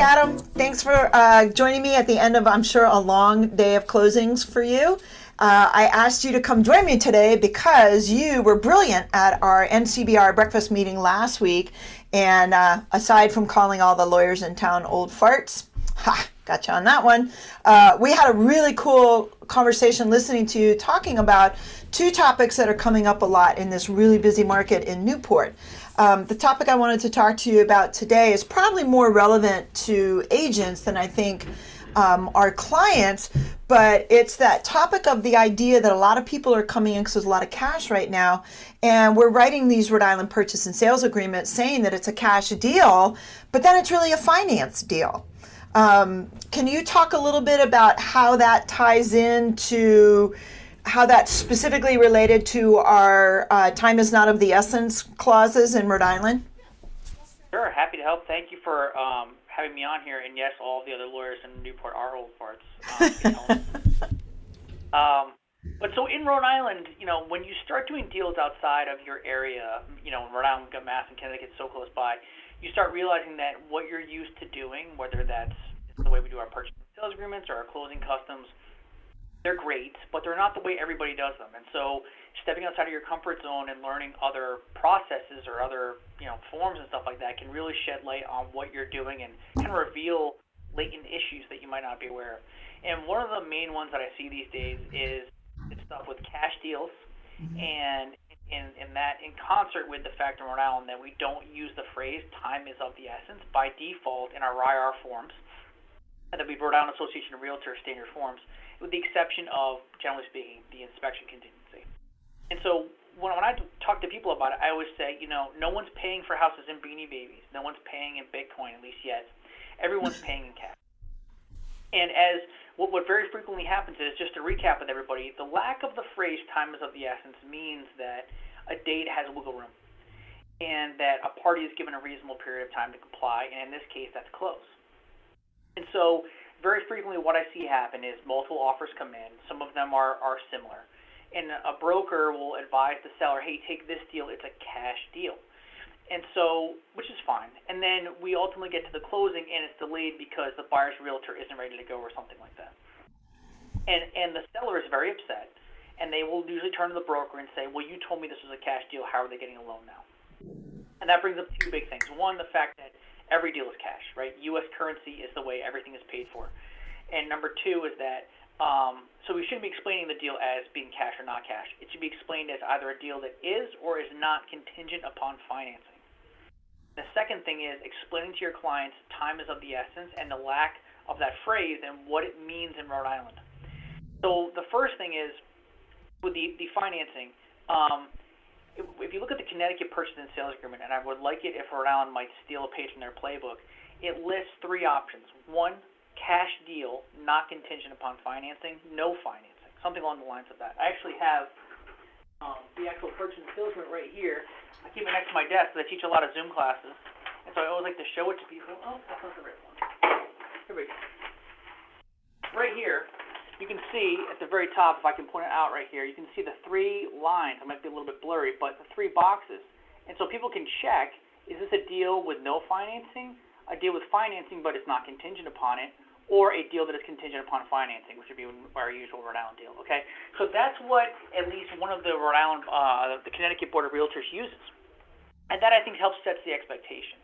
Adam. Thanks for joining me at the end of, I'm sure, a long day of closings for you. I asked you to come join me today because you were brilliant at our NCBR breakfast meeting last week. And aside from calling all the lawyers in town old farts, gotcha on that one, we had a really cool conversation listening to you talking about two topics that are coming up a lot in this really busy market in Newport. The topic I wanted to talk to you about today is probably more relevant to agents than I think our clients, but it's that topic of the idea that a lot of people are coming in because there's a lot of cash right now, and we're writing these Rhode Island purchase and sales agreements saying that it's a cash deal, but then it's really a finance deal. Can you talk a little bit about how that ties into how that's specifically related to our time is not of the essence clauses in Rhode Island? Sure, happy to help. Thank you for having me on here. And yes, all the other lawyers in Newport are old farts. But so in Rhode Island, when you start doing deals outside of your area, Rhode Island, we've got Mass and Connecticut so close by, you start realizing that what you're used to doing, whether that's the way we do our purchase and sales agreements or our closing customs, they're great, but they're not the way everybody does them. And so stepping outside of your comfort zone and learning other processes or other, forms and stuff like that can really shed light on what you're doing and kind of reveal latent issues that you might not be aware of. And one of the main ones that I see these days is stuff with cash deals, and in that, in concert with the fact in Rhode Island that we don't use the phrase time is of the essence by default in our RIR forms, and that we Rhode Island Association of Realtors standard forms, with the exception of, generally speaking, the inspection contingency. And so when I talk to people about it, I always say, no one's paying for houses in Beanie Babies. No one's paying in Bitcoin, at least yet. Everyone's paying in cash. And as what very frequently happens is, just to recap with everybody, the lack of the phrase time is of the essence means that a date has wiggle room and that a party is given a reasonable period of time to comply, and in this case, that's close. And so very frequently what I see happen is multiple offers come in. Some of them are similar. And a broker will advise the seller, hey, take this deal, it's a cash deal. And so, which is fine. And then we ultimately get to the closing and it's delayed because the buyer's realtor isn't ready to go or something like that. And the seller is very upset, and they will usually turn to the broker and say, well, you told me this was a cash deal, how are they getting a loan now? And that brings up two big things. One, the fact that every deal is cash, right? U.S. currency is the way everything is paid for. And number two is that, so we shouldn't be explaining the deal as being cash or not cash. It should be explained as either a deal that is or is not contingent upon financing. The second thing is explaining to your clients time is of the essence and the lack of that phrase and what it means in Rhode Island. So the first thing is with the financing, if you look at the Connecticut Purchase and Sales Agreement, and I would like it if Rhode Island might steal a page from their playbook, it lists three options. One, cash deal, not contingent upon financing, no financing, something along the lines of that. I actually have the actual purchase and sales agreement right here. I keep it next to my desk because I teach a lot of Zoom classes, and so I always like to show it to people. Oh, that's not the right one. Here we go. Right here, you can see at the very top, if I can point it out right here, you can see the three lines. It might be a little bit blurry, but the three boxes. And so people can check, is this a deal with no financing, a deal with financing but it's not contingent upon it, or a deal that is contingent upon financing, which would be our usual Rhode Island deal, okay? So that's what at least one of the Rhode Island, the Connecticut Board of Realtors uses. And that, I think, helps set the expectation.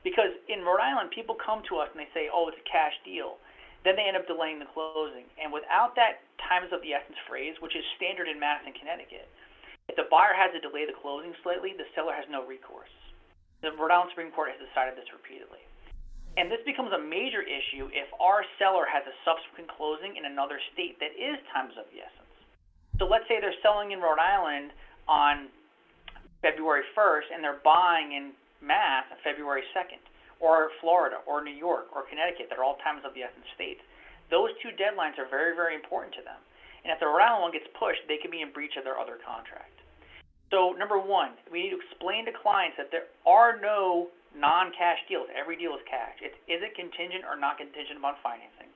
Because in Rhode Island, people come to us and they say, oh, it's a cash deal. Then they end up delaying the closing. And without that time is of the essence phrase, which is standard in Mass and Connecticut, if the buyer has to delay the closing slightly, the seller has no recourse. The Rhode Island Supreme Court has decided this repeatedly. And this becomes a major issue if our seller has a subsequent closing in another state that is times of the essence. So let's say they're selling in Rhode Island on February 1st and they're buying in Mass on February 2nd, or Florida, or New York, or Connecticut. They're all times of the essence states. Those two deadlines are very, very important to them. And if the Rhode Island one gets pushed, they could be in breach of their other contract. So number one, we need to explain to clients that there are no non-cash deals. Every deal is cash. Is it contingent or not contingent upon financing?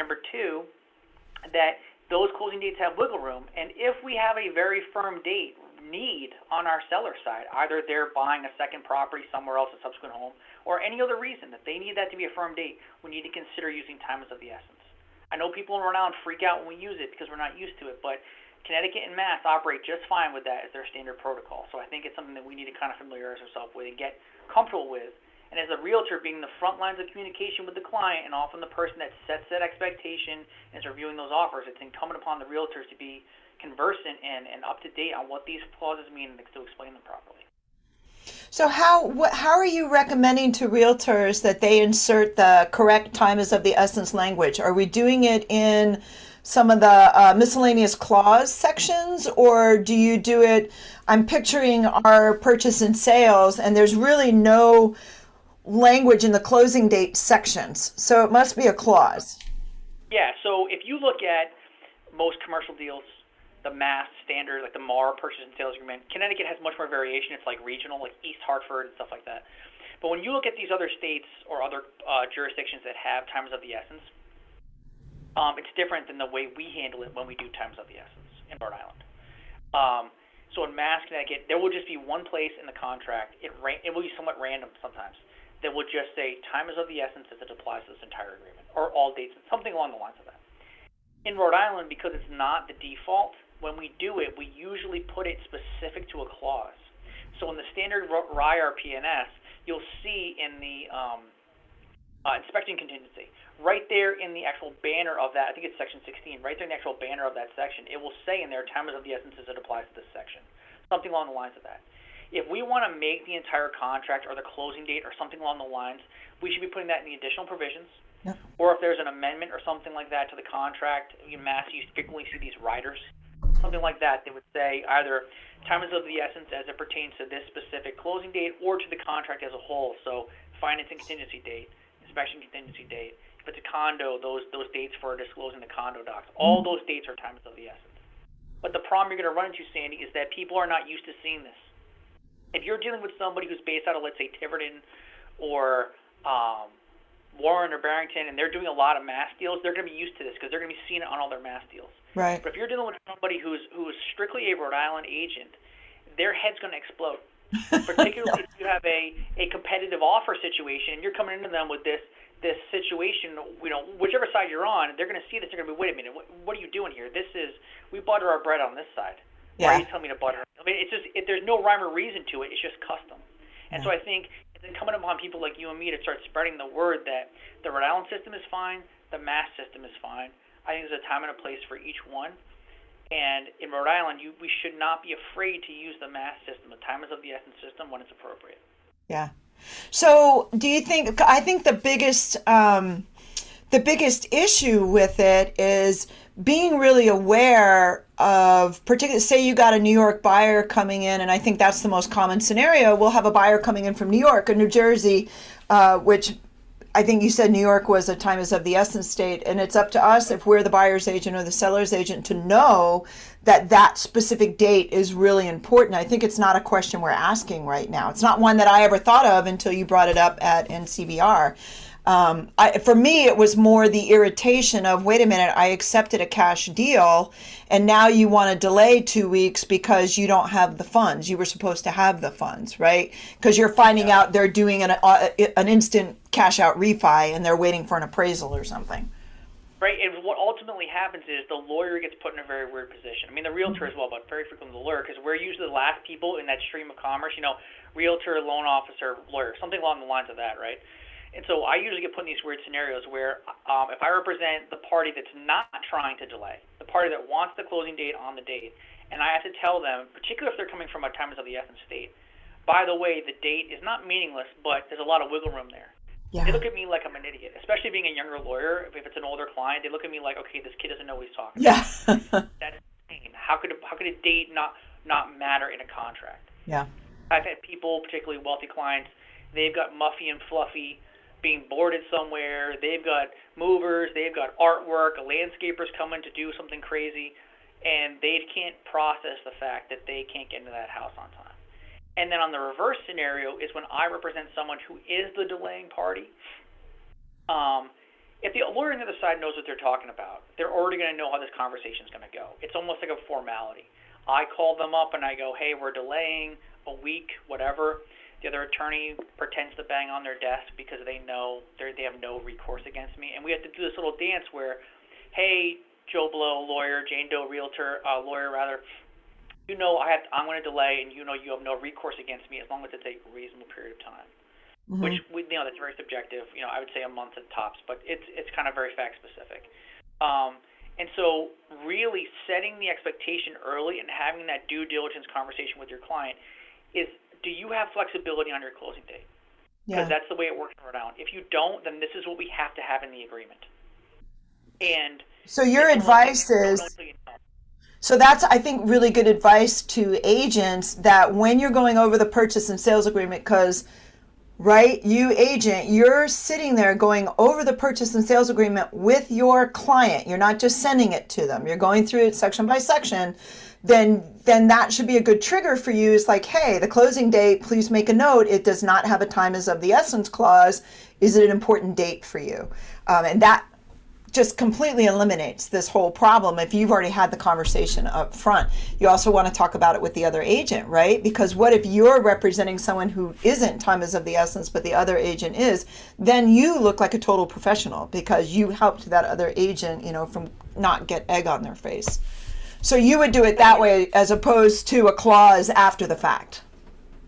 Number two, that those closing dates have wiggle room, and if we have a very firm date, need on our seller side. Either they're buying a second property somewhere else, a subsequent home, or any other reason that they need that to be a firm date, we need to consider using time is of the essence. I know people in Rhode Island freak out when we use it because we're not used to it, but Connecticut and Mass operate just fine with that as their standard protocol. So I think it's something that we need to kind of familiarize ourselves with and get comfortable with. And as a realtor, being the front lines of communication with the client and often the person that sets that expectation and is reviewing those offers, it's incumbent upon the realtors to be conversant and up to date on what these clauses mean and to explain them properly. So how are you recommending to realtors that they insert the correct time is of the essence language? Are we doing it in some of the miscellaneous clause sections, or do you do it? I'm picturing our purchase and sales, and there's really no language in the closing date sections, so it must be a clause. Yeah, so if you look at most commercial deals, the Mass standard, like the MAR purchase and sales agreement, Connecticut has much more variation. It's like regional, like East Hartford and stuff like that. But when you look at these other states or other jurisdictions that have times of the essence, it's different than the way we handle it when we do times of the essence in Rhode Island. So in Mass, Connecticut, there will just be one place in the contract. It will be somewhat random sometimes. That will just say time is of the essence as it applies to this entire agreement, or all dates, something along the lines of that. In Rhode Island, because it's not the default, when we do it, we usually put it specific to a clause. So in the standard RIAR PNS, you'll see in the inspection contingency, right there in the actual banner of that, I think it's section 16, right there in the actual banner of that section, it will say in there, time is of the essence as it applies to this section. Something along the lines of that. If we want to make the entire contract or the closing date or something along the lines, we should be putting that in the additional provisions. Yep. Or if there's an amendment or something like that to the contract, in Mass, you frequently see these riders, something like that. They would say either time is of the essence as it pertains to this specific closing date or to the contract as a whole. So financing contingency date, inspection contingency date. If it's a condo, those dates for disclosing the condo docs. All those dates are times of the essence. But the problem you're going to run into, Sandy, is that people are not used to seeing this. If you're dealing with somebody who's based out of, let's say, Tiverton or Warren or Barrington, and they're doing a lot of Mass deals, they're going to be used to this because they're going to be seeing it on all their Mass deals. Right. But if you're dealing with somebody who's strictly a Rhode Island agent, their head's going to explode. Particularly if you have a competitive offer situation, and you're coming into them with this situation, whichever side you're on, they're going to see this. They're going to be, wait a minute, what are you doing here? We butter our bread on this side. Yeah. Why are you telling me to butter? I mean, it's just there's no rhyme or reason to it. It's just custom. And so I think it's incumbent upon people like you and me to start spreading the word that the Rhode Island system is fine, the Mass system is fine. I think there's a time and a place for each one. And in Rhode Island, we should not be afraid to use the Mass system, the time is of the essence system, when it's appropriate. Yeah. So do you think, I think the biggest issue with it is being really aware of, particularly, say you got a New York buyer coming in, and I think that's the most common scenario. We'll have a buyer coming in from New York or New Jersey, which I think you said New York was a time is of the essence state, and it's up to us, if we're the buyer's agent or the seller's agent, to know that specific date is really important. I think it's not a question we're asking right now. It's not one that I ever thought of until you brought it up at NCBR. For me, it was more the irritation of, wait a minute, I accepted a cash deal, and now you want to delay 2 weeks because you don't have the funds. You were supposed to have the funds, right? Because you're finding out they're doing an instant cash out refi, and they're waiting for an appraisal or something. Right, and what ultimately happens is the lawyer gets put in a very weird position. I mean, the realtor as well, but very frequently the lawyer, because we're usually the last people in that stream of commerce, realtor, loan officer, lawyer, something along the lines of that, right? And so I usually get put in these weird scenarios where if I represent the party that's not trying to delay, the party that wants the closing date on the date, and I have to tell them, particularly if they're coming from a time is of the essence state, by the way, the date is not meaningless, but there's a lot of wiggle room there. Yeah. They look at me like I'm an idiot, especially being a younger lawyer. If it's an older client, they look at me like, okay, this kid doesn't know what he's talking about. That's insane. How could a date not matter in a contract? Yeah. I've had people, particularly wealthy clients, they've got Muffy and Fluffy being boarded somewhere. They've got movers. They've got artwork. A landscaper's coming to do something crazy, and they can't process the fact that they can't get into that house on time. And then on the reverse scenario is when I represent someone who is the delaying party. If the lawyer on the other side knows what they're talking about, they're already going to know how this conversation is going to go. It's almost like a formality. I call them up and I go, hey, we're delaying a week, whatever. The other attorney pretends to bang on their desk because they know they have no recourse against me. And we have to do this little dance where, hey, Joe Blow, lawyer, Jane Doe, realtor, lawyer rather, I'm going to delay, and you have no recourse against me as long as it's a reasonable period of time. Mm-hmm. Which that's very subjective. I would say a month at tops, but it's kind of very fact specific. And so really setting the expectation early and having that due diligence conversation with your client is, do you have flexibility on your closing date? Because that's the way it works in Rhode Island. If you don't, then this is what we have to have in the agreement. And so your advice is, so that's, I think, really good advice to agents, that when you're going over the purchase and sales agreement, because right, you agent, you're sitting there going over the purchase and sales agreement with your client. You're not just sending it to them. You're going through it section by section. Then that should be a good trigger for you. It's like, hey, the closing date, please make a note. It does not have a time is of the essence clause. Is it an important date for you? And that just completely eliminates this whole problem if you've already had the conversation up front. You also want to talk about it with the other agent, right? Because what if you're representing someone who isn't time is of the essence, but the other agent is? Then you look like a total professional because you helped that other agent, from not get egg on their face. So you would do it that way as opposed to a clause after the fact.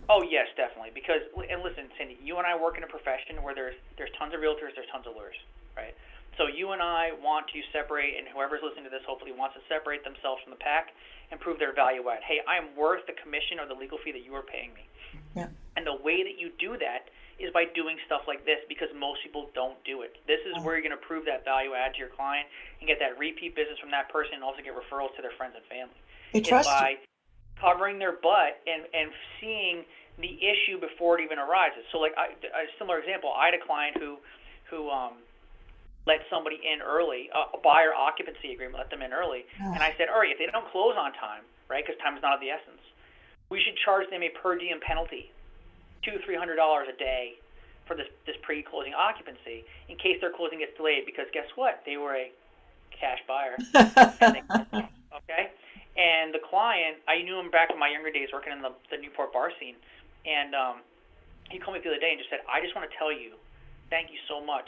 Oh, yes, definitely. Because, and listen, Cindy, you and I work in a profession where there's tons of realtors, there's tons of lawyers, right? So you and I want to separate, and whoever's listening to this hopefully wants to separate themselves from the pack and prove their value add. Hey, I am worth the commission or the legal fee that you are paying me. Yeah. And the way that you do that is by doing stuff like this, because most people don't do it. This is where you're going to prove that value add to your client and get that repeat business from that person, and also get referrals to their friends and family. They trust by covering their butt and seeing the issue before it even arises. So, like a similar example, I had a client who let somebody in early, a buyer occupancy agreement, let them in early. And I said, all right, if they don't close on time, right, because time is not of the essence, we should charge them a per diem penalty, $200-300 a day for this pre-closing occupancy in case their closing gets delayed, because guess what? They were a cash buyer. Okay? And the client, I knew him back in my younger days working in the Newport bar scene, and he called me the other day and just said, I just want to tell you, thank you so much.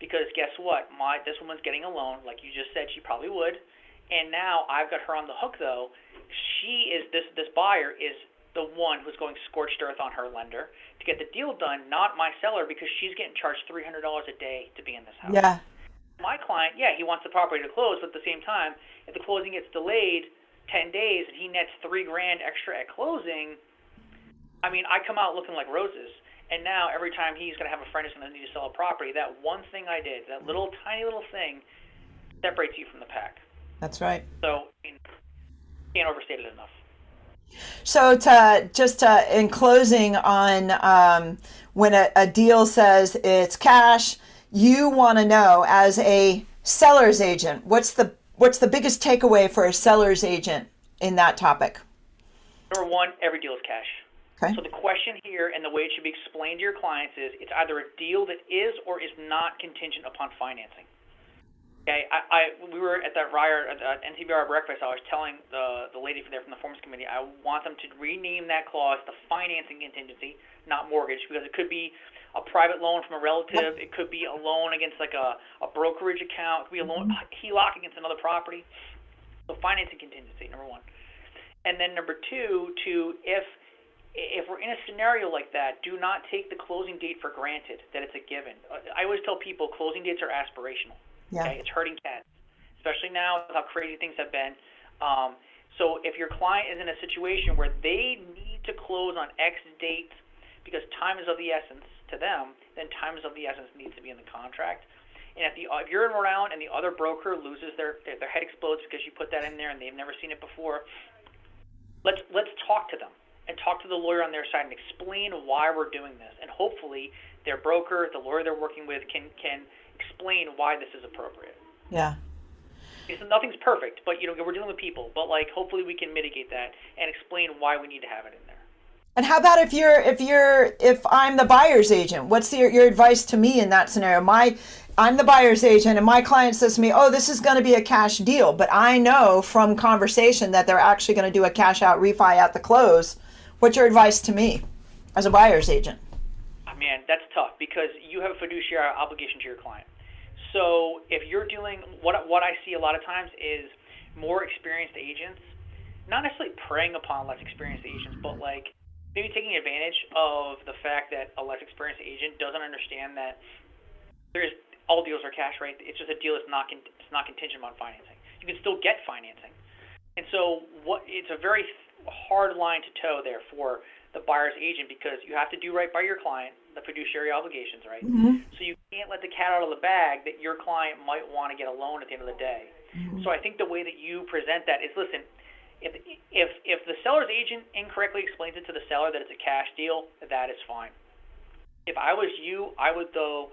Because guess what? This woman's getting a loan, like you just said she probably would, and now I've got her on the hook though. She is this buyer is the one who's going scorched earth on her lender to get the deal done, not my seller, because she's getting charged $300 a day to be in this house. Yeah. My client, he wants the property to close, but at the same time, if the closing gets delayed 10 days and he nets $3,000 extra at closing, I mean, I come out looking like roses. And now every time he's going to have a friend who's going to need to sell a property, that one thing I did, that tiny little thing, separates you from the pack. That's right. So, can't overstate it enough. So in closing on when a deal says it's cash, you want to know as a seller's agent, what's the biggest takeaway for a seller's agent in that topic? Number one, every deal is cash. Okay. So the question here and the way it should be explained to your clients is it's either a deal that is or is not contingent upon financing. Okay, we were at that NCBR breakfast. I was telling the lady there from the Forms Committee, I want them to rename that clause to financing contingency, not mortgage, because it could be a private loan from a relative. It could be a loan against like a brokerage account. It could be a loan HELOC against another property. So financing contingency, number one. And then number two, if we're in a scenario like that, do not take the closing date for granted, that it's a given. I always tell people closing dates are aspirational. Yeah. Okay? It's hurting cats, especially now with how crazy things have been. So if your client is in a situation where they need to close on X date because time is of the essence to them, then time is of the essence needs to be in the contract. And if you're in Rhode Island and the other broker loses their head explodes because you put that in there and they've never seen it before, let's talk to them. And talk to the lawyer on their side and explain why we're doing this. And hopefully their broker, the lawyer they're working with, can explain why this is appropriate. Yeah. Because nothing's perfect, but we're dealing with people. But hopefully we can mitigate that and explain why we need to have it in there. And how about if I'm the buyer's agent? What's your advice to me in that scenario? I'm the buyer's agent and my client says to me, "Oh, this is going to be a cash deal," but I know from conversation that they're actually going to do a cash out refi at the close. What's your advice to me as a buyer's agent? Man, that's tough because you have a fiduciary obligation to your client. So if you're dealing, what I see a lot of times is more experienced agents, not necessarily preying upon less experienced agents, but like maybe taking advantage of the fact that a less experienced agent doesn't understand that there's all deals are cash, right? It's just a deal that's it's not contingent on financing. You can still get financing, and so it's a very hard line to toe there for the buyer's agent because you have to do right by your client, the fiduciary obligations, right? Mm-hmm. So you can't let the cat out of the bag that your client might want to get a loan at the end of the day. Mm-hmm. So I think the way that you present that is, listen, if the seller's agent incorrectly explains it to the seller that it's a cash deal, that is fine. If I was you, I would go,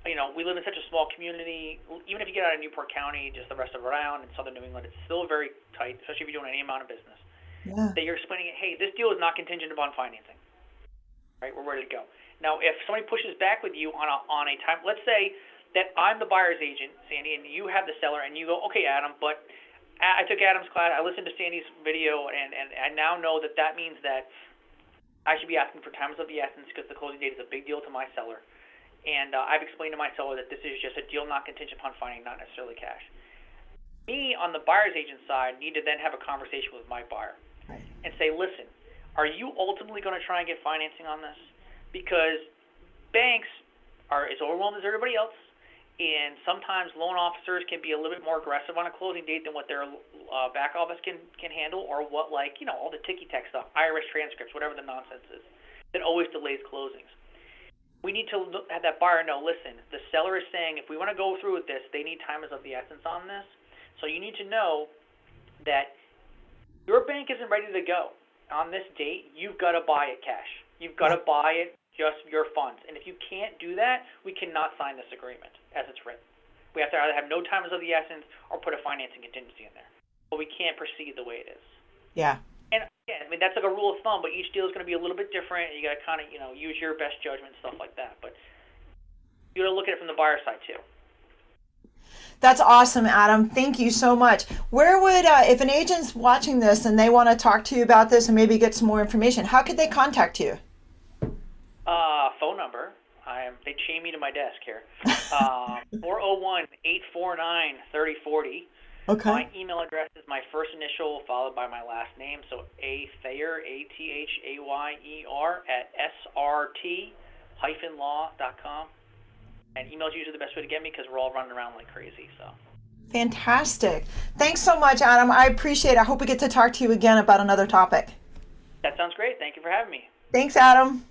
we live in such a small community. Even if you get out of Newport County, just the rest of around in southern New England, it's still very tight, especially if you're doing any amount of business. Yeah. That you're explaining it, hey, this deal is not contingent upon financing, right? We're ready to go. Now, if somebody pushes back with you on a time, let's say that I'm the buyer's agent, Sandy, and you have the seller, and you go, okay, Adam, but I took Adam's class, I listened to Sandy's video, and I now know that means that I should be asking for times of the essence because the closing date is a big deal to my seller. And I've explained to my seller that this is just a deal not contingent upon financing, not necessarily cash. Me, on the buyer's agent side, need to then have a conversation with my buyer and say, listen, are you ultimately going to try and get financing on this? Because banks are as overwhelmed as everybody else, and sometimes loan officers can be a little bit more aggressive on a closing date than what their back office can handle, or what, all the ticky-tack stuff, IRS transcripts, whatever the nonsense is, that always delays closings. We need to have that buyer know, listen, the seller is saying if we want to go through with this, they need time is of the essence on this. So you need to know that your bank isn't ready to go. On this date, you've got to buy it cash. You've got to buy it just your funds. And if you can't do that, we cannot sign this agreement as it's written. We have to either have no time is of the essence or put a financing contingency in there. But we can't proceed the way it is. Yeah. And again, that's like a rule of thumb, but each deal is going to be a little bit different. And you got to kind of, use your best judgment, stuff like that. But you got to look at it from the buyer side too. That's awesome, Adam. Thank you so much. Where would, if an agent's watching this and they want to talk to you about this and maybe get some more information, how could they contact you? Phone number. They chain me to my desk here. 401-849-3040. Okay. My email address is my first initial followed by my last name, so A Thayer, ATHAYER @srt-law.com. And email is usually the best way to get me because we're all running around like crazy. So. Fantastic. Thanks so much, Adam. I appreciate it. I hope we get to talk to you again about another topic. That sounds great. Thank you for having me. Thanks, Adam.